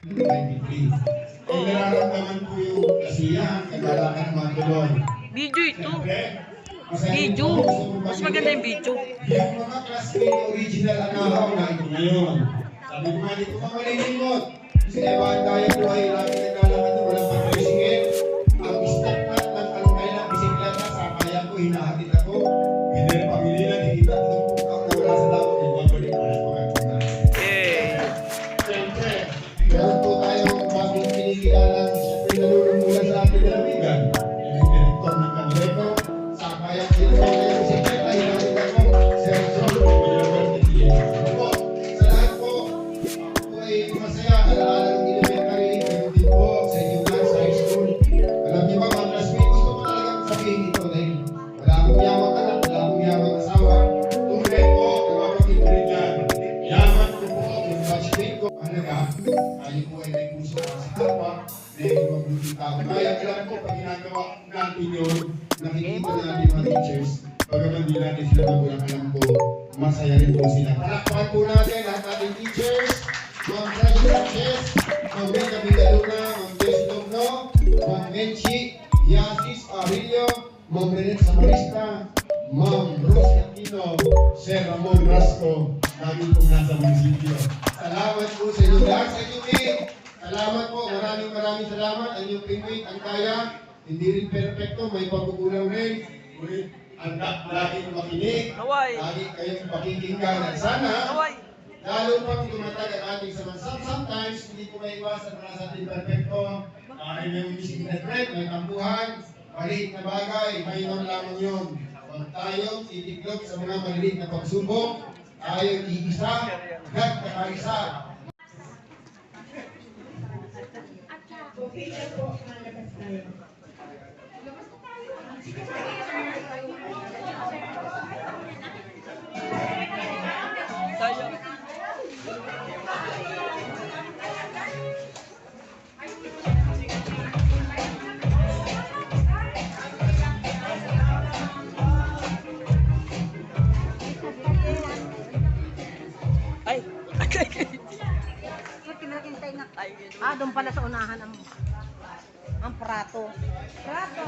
23. Kung nararamdaman po yung kasiyahan, kagalakan ng mga tuloy. Video ito. Siyempre, masaya Video. po, gusto kong Mas maganda yung video. yung mga classmate original anahaw na ito ngayon. Sabi ko nga, di ko pa malilimot. Kasi ewan tayo po ay lagi naglalakad na walang patrisigil. Ang step mat ng tangkay na bisikleta sa kaya ko, hinahatid ako. Hindi na pamilya, nakikita ko ng pukaw na wala sa tao. Di ba balik ko na mga Siyempre, meron po tayong bagong pinigilalang siyempre nalulumulan sa ating lalawigan. Yung direktor ng Kanreco, sa kaya kailangan bisikleta, hinahatid ako. Sir John, po, sa lahat po, ako po ay masaya. Alaala ng elementary, meron din po sa inyo na sa high school. Alam niyo ba, mga classmate, gusto ko talagang sabihin ito dahil wala akong yamang anak, wala akong yamang asawa. Tunay po, nababagin ko rin yan. Yaman ko po, yung batchmate ko. Halaga, tayo po ay may puso para sa kapwa, may mabuting tao. Kaya alam ko, pag ginagawa natin yun, nakikita natin mga teachers, bagaman di natin sila magulang, alam ko, masaya rin po sila. Palakpakan po natin lahat natin teachers, Ma'am Treasurer Chess, Ma'am Beka Bigaluna, Ma'am Jess Logno, Ma'am Menchi, Yasis Arilio, Ma'am Renet Samarista, Ma'am Rose Aquino, Sir Ramon Rasco, namin pong nasa munisipyo. Salamat po sa inyo lahat sa inyo, salamat po, maraming salamat. Ang inyong teammate, ang kaya, hindi rin perfecto, may pagkukulang rin. Ngunit, handa laging makinig, Naway. lagi kayong pakikinggan. At sana, Naway. lalo pang tumatag ang ating samansam. Sometimes, hindi ko maiwasan para sa ating perfecto. May music na thread, may tampuhan, maliit na bagay, minor lamang yun. Huwag tayong titiklop sa mga maliit na pagsubok. Tayong iisa, hanggat kakaisa. Okay na po, malabas tayo. Tayo. Ay. Kinakintay na. Ay. Doon pala sa unahan ang prato. Prato.